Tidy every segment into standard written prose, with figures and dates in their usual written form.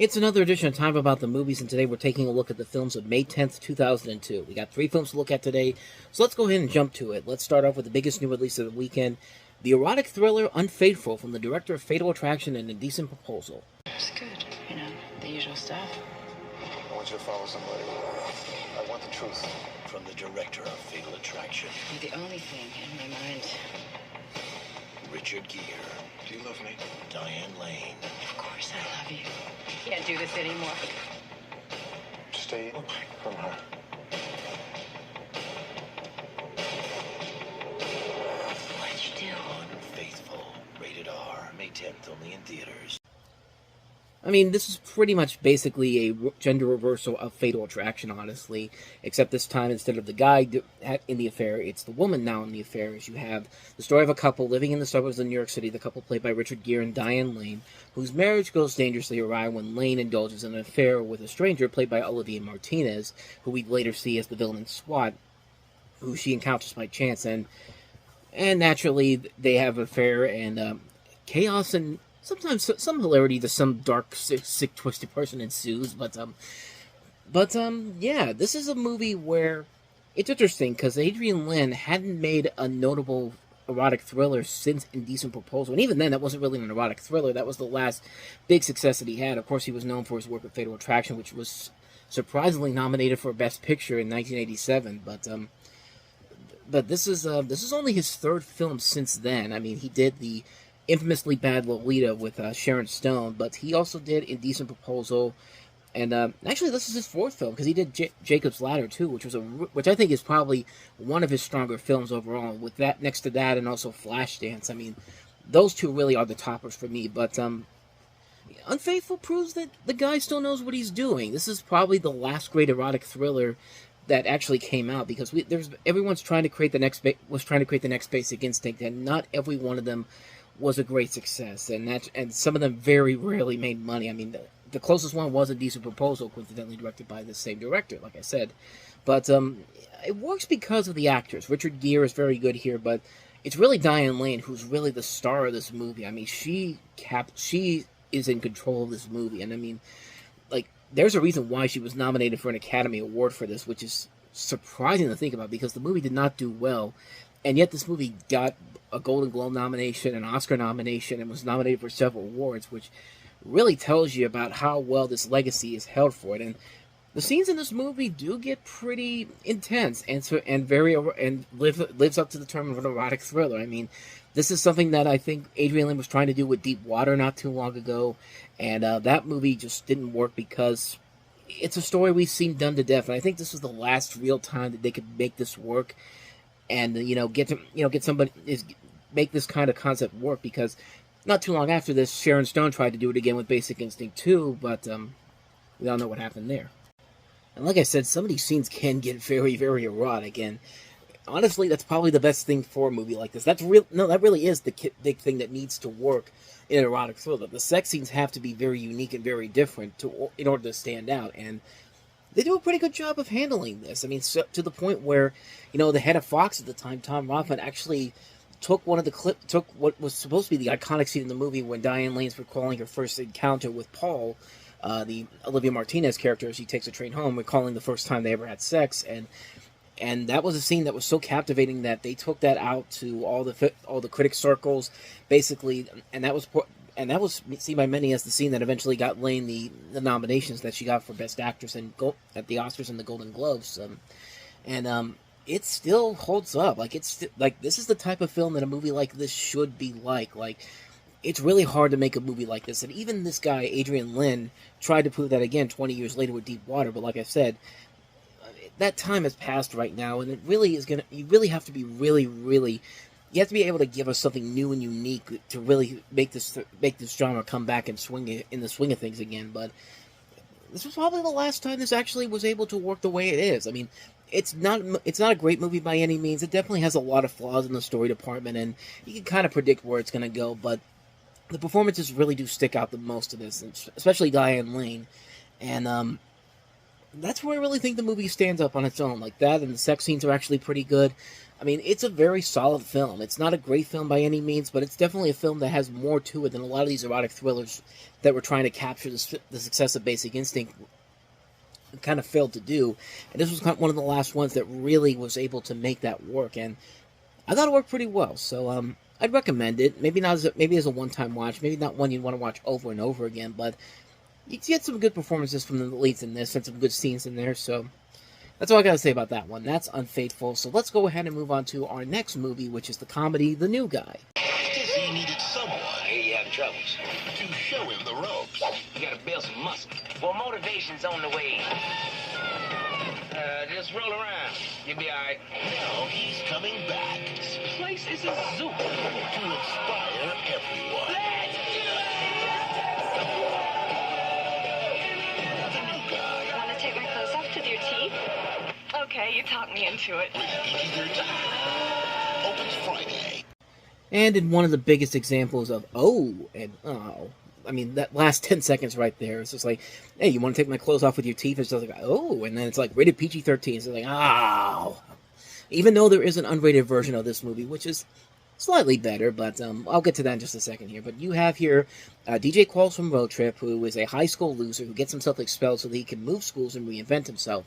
It's another edition of Time About the Movies, and today we're taking a look at the films of May 10th, 2002. We got 3 films to look at today, so let's go ahead and jump to it. Let's start off with the biggest new release of the weekend, the erotic thriller Unfaithful from the director of Fatal Attraction and Indecent Proposal. It's good, the usual stuff. I want you to follow somebody. I want the truth from the director of Fatal Attraction. You're the only thing in my mind. Richard Gere. Do you love me? Diane Lane. Of course I love you. I can't do this anymore. Stay from her. What'd you do? Unfaithful. Rated R. May 10th, only in theaters. I mean, this is pretty much basically a gender reversal of Fatal Attraction, honestly. Except this time, instead of the guy in the affair, it's the woman now in the affair. As you have the story of a couple living in the suburbs of New York City, the couple played by Richard Gere and Diane Lane, whose marriage goes dangerously awry when Lane indulges in an affair with a stranger played by Olivia Martinez, who we later see as the villain in SWAT, who she encounters by chance. And naturally, they have an affair, and chaos and sometimes some hilarity to some dark, sick, twisted person ensues, but yeah, this is a movie where it's interesting because Adrian Lyne hadn't made a notable erotic thriller since Indecent Proposal, and even then, that wasn't really an erotic thriller. That was the last big success that he had. Of course, he was known for his work with Fatal Attraction, which was surprisingly nominated for Best Picture in 1987, but this is only his 3rd film since then. I mean, he did the infamously bad Lolita with Sharon Stone, but he also did Indecent Proposal, and actually this is his 4th film, because he did Jacob's Ladder too, which I think is probably one of his stronger films overall. With that, next to that, and also Flashdance, I mean, those 2 really are the toppers for me. But Unfaithful proves that the guy still knows what he's doing. This is probably the last great erotic thriller that actually came out, because everyone's trying to create the next Basic Instinct, and not every one of them was a great success, and some of them very rarely made money. I mean, the closest one was Indecent Proposal, coincidentally directed by the same director, like I said. But it works because of the actors. Richard Gere is very good here, but it's really Diane Lane who's really the star of this movie. I mean, she is in control of this movie, and I mean, like, there's a reason why she was nominated for an Academy Award for this, which is surprising to think about, because the movie did not do well, and yet this movie got a Golden Globe nomination, an Oscar nomination, and was nominated for several awards, which really tells you about how well this legacy is held for it. And the scenes in this movie do get pretty intense, and lives up to the term of an erotic thriller. I mean, this is something that I think Adrian Lyne was trying to do with Deep Water not too long ago, and that movie just didn't work because it's a story we've seen done to death. And I think this was the last real time that they could make this work, and make this kind of concept work, because not too long after this, Sharon Stone tried to do it again with Basic Instinct 2, but we all know what happened there. And like I said, some of these scenes can get very, very erotic, and honestly, that's probably the best thing for a movie like this. That really is the big thing that needs to work in an erotic thriller. The sex scenes have to be very unique and very different in order to stand out, and they do a pretty good job of handling this. I mean, to the point where, the head of Fox at the time, Tom Rothman, actually took what was supposed to be the iconic scene in the movie when Diane Lane's recalling her first encounter with Paul, the Olivia Martinez character, as she takes a train home, recalling the first time they ever had sex, and that was a scene that was so captivating that they took that out to all the critic circles, basically, and that was seen by many as the scene that eventually got Lane the nominations that she got for Best Actress at the Oscars and the Golden Globes, it still holds up. This is the type of film that a movie like this should be like. Like, it's really hard to make a movie like this, and even this guy Adrian Lyne tried to prove that again 20 years later with Deep Water. But like I said, that time has passed right now, and you really have to be you have to be able to give us something new and unique to really make this genre come back and swing in the swing of things again. But this was probably the last time this actually was able to work the way it is. I mean, it's not a great movie by any means. It definitely has a lot of flaws in the story department, and you can kind of predict where it's going to go, but the performances really do stick out the most of this, especially Diane Lane. And that's where I really think the movie stands up on its own. Like that, and the sex scenes are actually pretty good. I mean, it's a very solid film. It's not a great film by any means, but it's definitely a film that has more to it than a lot of these erotic thrillers that were trying to capture the success of Basic Instinct kind of failed to do. And this was kind of one of the last ones that really was able to make that work, and I thought it worked pretty well. So I'd recommend it. Maybe not as maybe as a one-time watch, maybe not one you'd want to watch over and over again, but you get some good performances from the leads in this and some good scenes in there. So that's all I got to say about that one. That's Unfaithful. So let's go ahead and move on to our next movie, which is the comedy The New Guy. He needed someone I hear you having troubles. to show him the ropes. You gotta build some muscle. Well, motivation's on the way. Just roll around. You'll be alright. Now he's coming back This place is a zoo. to inspire everyone. The New Guy. Want to take my clothes off with your teeth? Okay, you talked me into it. Rated PG-13. Opens Friday. And in one of the biggest examples of oh and oh, I mean, that last 10 seconds right there, it's just like, hey, you want to take my clothes off with your teeth? It's just like, oh, and then it's like rated PG-13. It's like, oh. Even though there is an unrated version of this movie, which is slightly better, but I'll get to that in just a second here. But you have here DJ Qualls from Road Trip, who is a high school loser who gets himself expelled so that he can move schools and reinvent himself.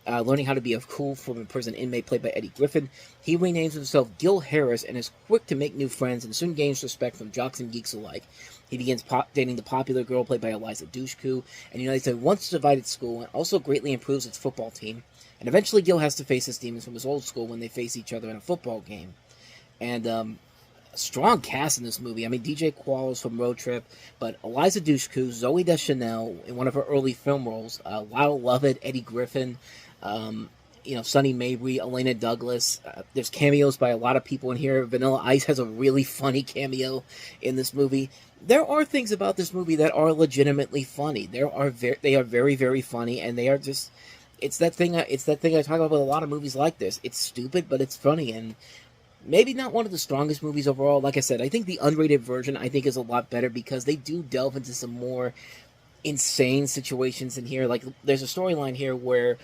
Learning how to be a cool former prison inmate played by Eddie Griffin, he renames himself Gil Harris and is quick to make new friends and soon gains respect from jocks and geeks alike. He begins dating the popular girl played by Eliza Dushku and unites a once divided school and also greatly improves its football team. And eventually Gil has to face his demons from his old school when they face each other in a football game. And a strong cast in this movie. I mean, DJ Qualls from Road Trip, but Eliza Dushku, Zooey Deschanel in one of her early film roles, Lyle Lovett, Eddie Griffin, Sonny Mabry, Elena Douglas. There's cameos by a lot of people in here. Vanilla Ice has a really funny cameo in this movie. There are things about this movie that are legitimately funny. They are very, very funny, and they are just. It's that thing I talk about with a lot of movies like this. It's stupid, but it's funny, and maybe not one of the strongest movies overall. Like I said, I think the unrated version is a lot better because they do delve into some more insane situations in here. Like there's a storyline here where,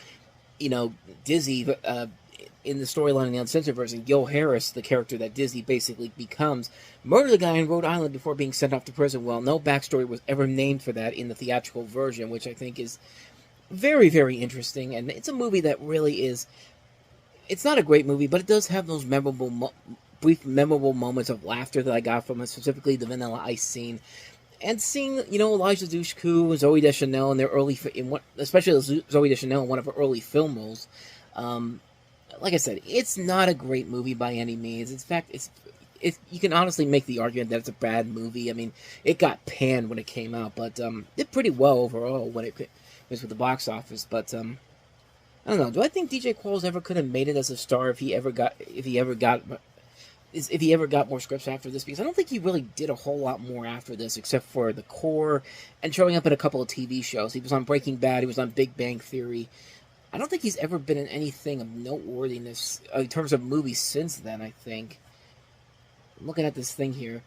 Dizzy, in the storyline in the uncensored version, Gil Harris, the character that Dizzy basically becomes, murdered a guy in Rhode Island before being sent off to prison. Well, no backstory was ever named for that in the theatrical version, which I think is very, very interesting. And it's a movie that really is. It's not a great movie, but it does have those brief memorable moments of laughter that I got from it, specifically the Vanilla Ice scene. And seeing, Eliza Dushku and Zooey Deschanel in their especially Zooey Deschanel in one of her early film roles. Like I said, it's not a great movie by any means. In fact, you can honestly make the argument that it's a bad movie. I mean, it got panned when it came out, but did pretty well overall when it was with the box office. But I don't know. Do I think DJ Qualls ever could have made it as a star if he ever got more scripts after this? Because I don't think he really did a whole lot more after this, except for The Core and showing up in a couple of TV shows. He was on Breaking Bad. He was on Big Bang Theory. I don't think he's ever been in anything of noteworthiness in terms of movies since then, I think. I'm looking at this thing here.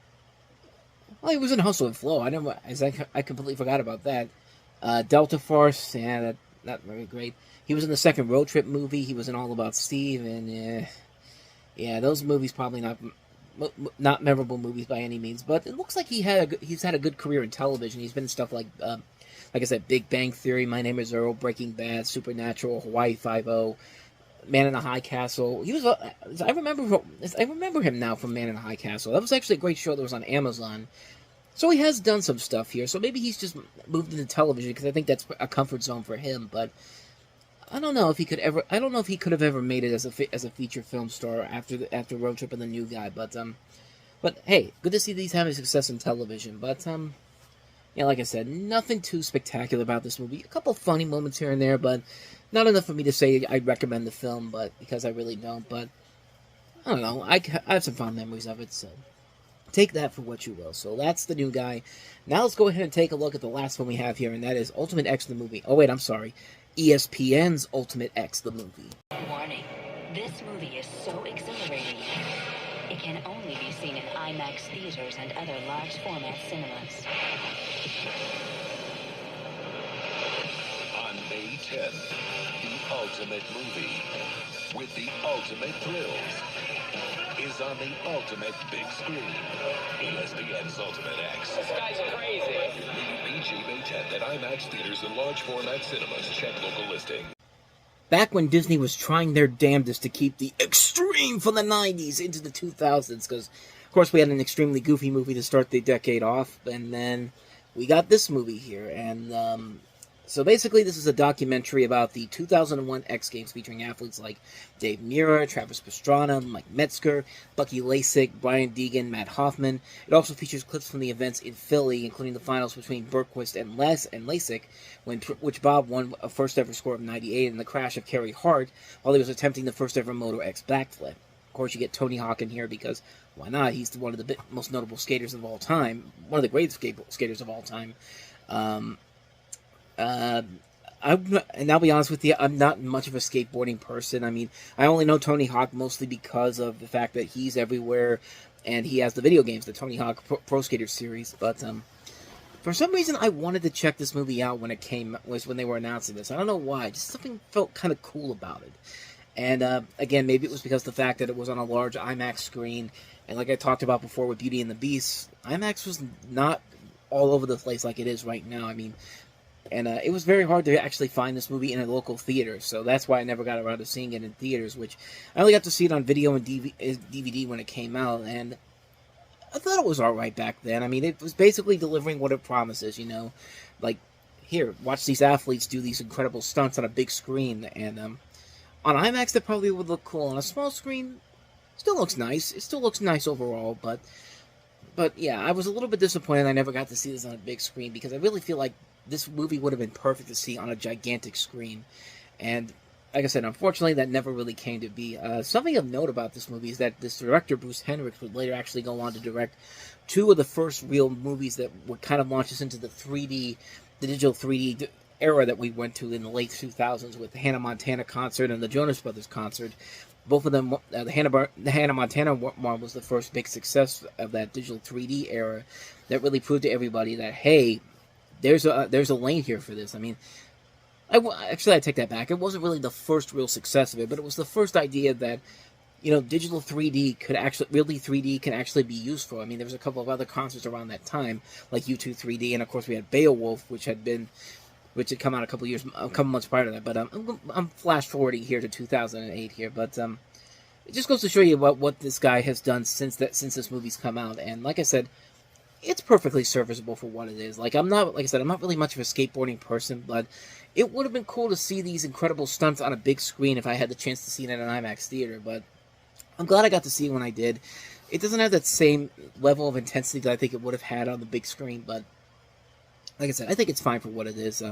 Well, he was in Hustle and Flow. I completely forgot about that. Delta Force, yeah, not very great. He was in the second Road Trip movie. He was in All About Steve, and yeah, those movies probably not memorable movies by any means. But it looks like he's had a good career in television. He's been in stuff like I said, Big Bang Theory, My Name is Earl, Breaking Bad, Supernatural, Hawaii Five-0, Man in the High Castle. I remember him now from Man in the High Castle. That was actually a great show that was on Amazon. So he has done some stuff here. So maybe he's just moved into television because I think that's a comfort zone for him. But I don't know if he could have ever made it as a feature film star after Road Trip and The New Guy. But hey, good to see these having success in television. But yeah, like I said, nothing too spectacular about this movie. A couple funny moments here and there, but not enough for me to say I'd recommend the film. But because I really don't. But I don't know. I have some fond memories of it. So take that for what you will. So that's The New Guy. Now let's go ahead and take a look at the last one we have here, and that is Ultimate X the movie. Oh wait, I'm sorry. ESPN's Ultimate X the movie. Warning, this movie is so exhilarating. It can only be seen in IMAX theaters and other large format cinemas. On May 10th, the Ultimate Movie. with the ultimate thrills is on the ultimate big screen. ESPN's Ultimate X. This guy's crazy. PG-rated at IMAX theaters and large format cinemas. Check local listing. Back when Disney was trying their damnedest to keep the extreme from the 90s into the 2000s, because, of course, we had an extremely goofy movie to start the decade off, and then we got this movie here, and, so basically this is a documentary about the 2001 X Games featuring athletes like Dave Mirra, Travis Pastrana, Mike Metzger, Bucky Lasik, Brian Deegan, Matt Hoffman. It also features clips from the events in Philly, including the finals between Bergquist and Lasik, which Bob won a first-ever score of 98, and the crash of Kerry Hart while he was attempting the first-ever Moto X backflip. Of course, you get Tony Hawk in here because, why not? He's one of the most notable skaters of all time, one of the greatest skaters of all time. And I'll be honest with you, I'm not much of a skateboarding person. I mean, I only know Tony Hawk mostly because of the fact that he's everywhere, and he has the video games, the Tony Hawk Pro Skater series. But for some reason, I wanted to check this movie out when when they were announcing this. I don't know why, just something felt kind of cool about it. And again, maybe it was because of the fact that it was on a large IMAX screen, and like I talked about before with Beauty and the Beast, IMAX was not all over the place like it is right now. I mean. And it was very hard to actually find this movie in a local theater, so that's why I never got around to seeing it in theaters, which I only got to see it on video and DVD when it came out, and I thought it was alright back then. I mean, it was basically delivering what it promises, you know, like, here, watch these athletes do these incredible stunts on a big screen, and on IMAX that probably would look cool. On a small screen, still looks nice. It still looks nice overall, but yeah, I was a little bit disappointed I never got to see this on a big screen, because I really feel like this movie would have been perfect to see on a gigantic screen. And, like I said, unfortunately, that never really came to be. Something of note about this movie is that this director, Bruce Hendricks, would later actually go on to direct two of the first real movies that would kind of launch us into the digital 3D era that we went to in the late 2000s with the Hannah Montana concert and the Jonas Brothers concert. Both of them, the Hannah Montana one was the first big success of that digital 3D era that really proved to everybody that, hey, there's a lane here for this. I mean, I take that back. It wasn't really the first real success of it, but it was the first idea that, you know, digital 3D could actually, really 3D can actually be useful. I mean, there was a couple of other concerts around that time, like U2 3D, and of course we had Beowulf, which had come out a couple months prior to that. But I'm flash forwarding here to 2008 here, but it just goes to show you what this guy has done since this movie's come out. And like I said, it's perfectly serviceable for what it is. Like I'm not really much of a skateboarding person, but it would have been cool to see these incredible stunts on a big screen if I had the chance to see it in an IMAX theater. But I'm glad I got to see it when I did. It doesn't have that same level of intensity that I think it would have had on the big screen, but like I said, I think it's fine for what it is.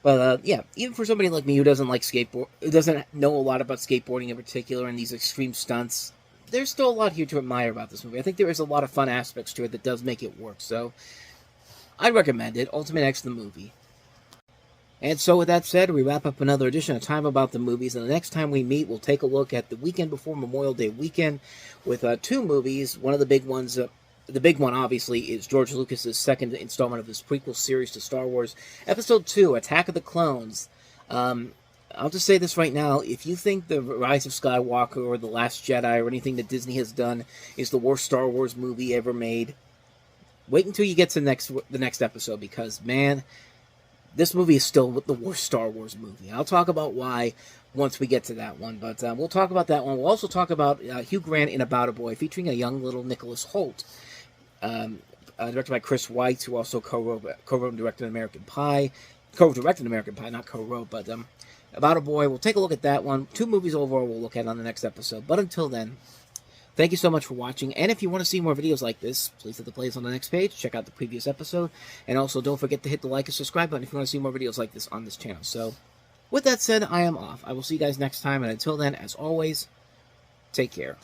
Yeah, even for somebody like me who doesn't like who doesn't know a lot about skateboarding in particular and these extreme stunts, there's still a lot here to admire about this movie. I think there is a lot of fun aspects to it that does make it work, so I'd recommend it. Ultimate X the movie. And so with that said, we wrap up another edition of Time About the Movies, and the next time we meet, we'll take a look at the weekend before Memorial Day weekend with two movies. One of the big ones, the big one obviously, is George Lucas's second installment of his prequel series to Star Wars, Episode 2, Attack of the Clones. I'll just say this right now, if you think The Rise of Skywalker or The Last Jedi or anything that Disney has done is the worst Star Wars movie ever made, wait until you get to the next episode, because, man, this movie is still the worst Star Wars movie. I'll talk about why once we get to that one, but we'll talk about that one. We'll also talk about Hugh Grant in About a Boy, featuring a young little Nicholas Hoult, directed by Chris Weitz, who also co-wrote and directed American Pie. Co-directed American Pie, not co-wrote, but About a Boy. We'll take a look at that one. Two movies overall we'll look at on the next episode. But until then, thank you so much for watching. And if you want to see more videos like this, please hit the playlist on the next page. Check out the previous episode. And also, don't forget to hit the like and subscribe button if you want to see more videos like this on this channel. So, with that said, I am off. I will see you guys next time. And until then, as always, take care.